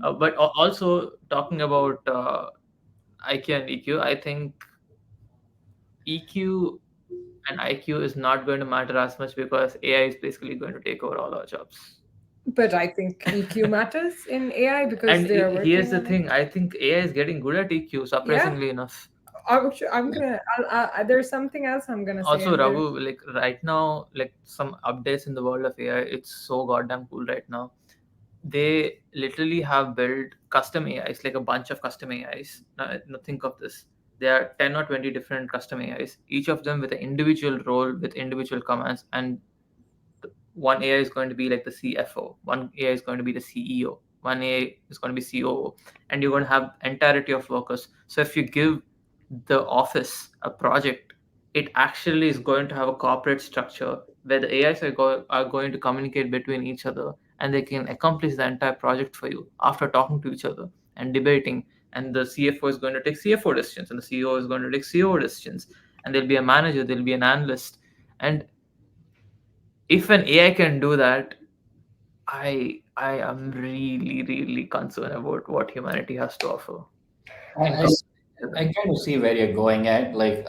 But also talking about IQ and EQ, I think EQ and IQ is not going to matter as much because AI is basically going to take over all our jobs. But I think EQ matters in AI because And they are here's working the on it. thing: I think AI is getting good at EQ, Yeah, surprisingly enough. I'm gonna. There's something else I'm gonna say Also, in there. Ravu, like right now, like some updates in the world of AI, it's so goddamn cool right now. They literally have built custom AIs, like a bunch of custom AIs. Now think of this. There are 10 or 20 different custom AIs, each of them with an individual role, with individual commands, and one AI is going to be like the CFO, one AI is going to be the CEO, one AI is going to be COO, and you're going to have entirety of workers. So if you give the office a project, it actually is going to have a corporate structure where the AIs are going to communicate between each other, and they can accomplish the entire project for you after talking to each other and debating. And the CFO is going to take CFO decisions, and the CEO is going to take CEO decisions, and there'll be a manager, there'll be an analyst. And if an AI can do that, I am really really concerned about what humanity has to offer I, in I s- I comparison. kind of see where you're going at. Like,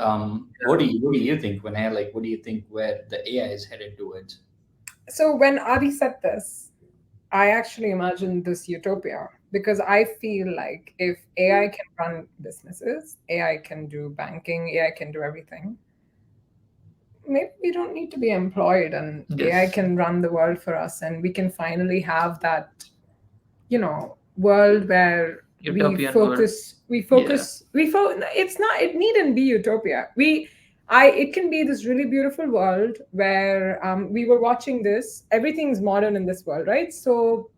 what do you think, when like, what do you think where the AI is headed towards? So when Adi said this, I actually imagined this utopia because I feel like if AI can run businesses, AI can do banking, AI can do everything, maybe we don't need to be employed and AI Yes, can run the world for us and we can finally have that, world where we utopian world. focus, we Yeah, focus, we focus. It's not, it needn't be utopia. It can be this really beautiful world where we were watching this, everything's modern in this world, right? So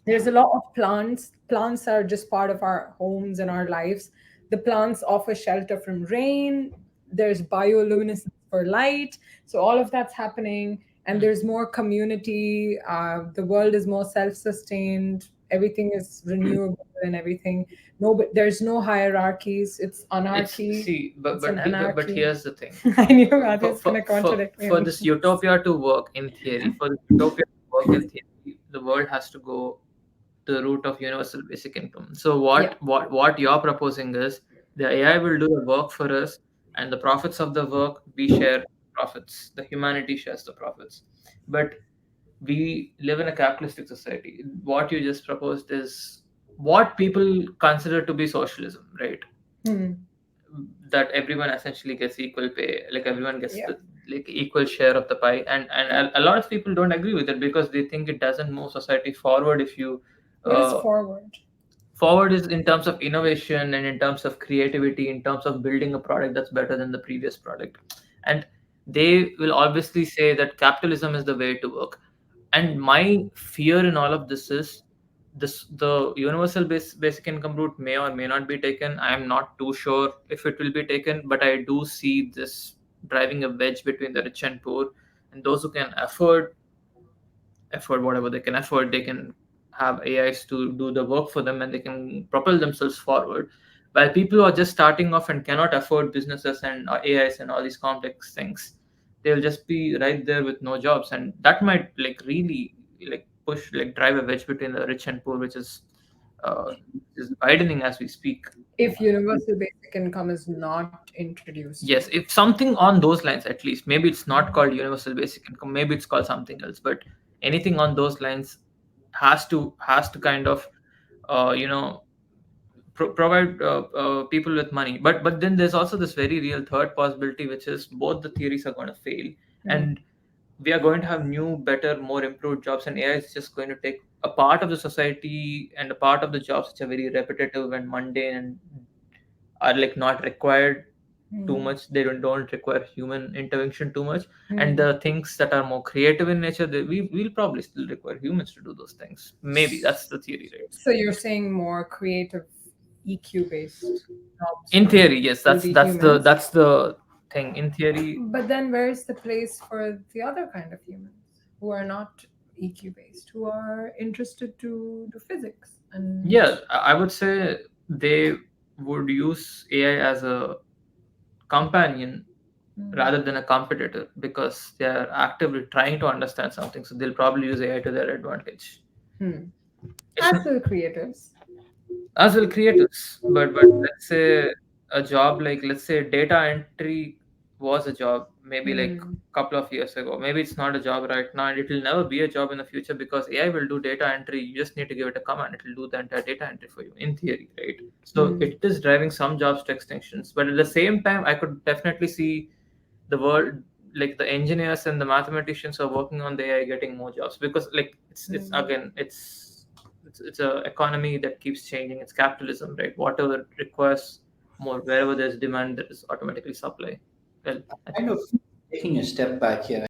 there's a lot of plants. Plants are just part of our homes and our lives. The plants offer shelter from rain. There's bioluminescence for light. So all of that's happening. And mm. there's more community. The world is more self-sustained. Everything is renewable and everything. No, but there's no hierarchies. It's It's anarchy. see, It's an but anarchy. here's the thing: I knew for Adit's for gonna for, contradict me for on this this. utopia to work in theory, for this utopia to work in theory, the world has to go to the route of universal basic income. So Yeah. what you're proposing is the AI will do the work for us, and the profits of the work we share profits. The humanity shares the profits, but we live in a capitalistic society. What you just proposed is what people consider to be socialism, right? Hmm. That everyone essentially gets equal pay, like everyone gets Yeah. the like equal share of the pie, and a lot of people don't agree with it because they think it doesn't move society forward. If you What is uh, forward? forward is in terms of innovation and in terms of creativity, in terms of building a product that's better than the previous product. And they will obviously say that capitalism is the way to work. And my fear in all of this is the universal basic income route may or may not be taken. I am not too sure if it will be taken, but I do see this driving a wedge between the rich and poor, and those who can afford whatever they can afford, they can have AIs to do the work for them and they can propel themselves forward. While people who are just starting off and cannot afford businesses and AIs and all these complex things, they'll just be right there with no jobs, and that might like really like push like drive a wedge between the rich and poor, which is widening as we speak. If universal basic income is not introduced. Yes, if something on those lines, at least maybe it's not called universal basic income, maybe it's called something else, but anything on those lines has to kind of you know provide people with money. But then there's also this very real third possibility, which is both the theories are going to fail, Hmm. and we are going to have new, better, more improved jobs, and AI is just going to take a part of the society and a part of the jobs which are very repetitive and mundane and are like not required too Hmm. much. They don't require human intervention too much, and Hmm. the things that are more creative in nature, we'll probably still require humans to do those things. Maybe that's the theory, right? So you're saying more creative EQ based jobs In theory, yes, will that's be that's the humans. that's the thing. In theory, But then where's the place for the other kind of humans who are not EQ based, who are interested to do physics and yeah, I would say they would use AI as a companion hmm, rather than a competitor because they are actively trying to understand something, so they'll probably use AI to their advantage. hmm. It's As will creatives. as well creators. But let's say a job like, let's say data entry was a job maybe like Hmm. couple of years ago. Maybe it's not a job right now, and it will never be a job in the future because AI will do data entry. You just need to give it a command; it will do the entire data entry for you in theory, right? So Hmm. it is driving some jobs to extinctions, but at the same time, I could definitely see the world, like the engineers and the mathematicians who are working on the AI getting more jobs, because like it's Hmm. again it's a economy that keeps changing. It's capitalism, right? Whatever requires more, wherever there's demand, there is automatically supply. Well, I Kind think. of taking a step back here.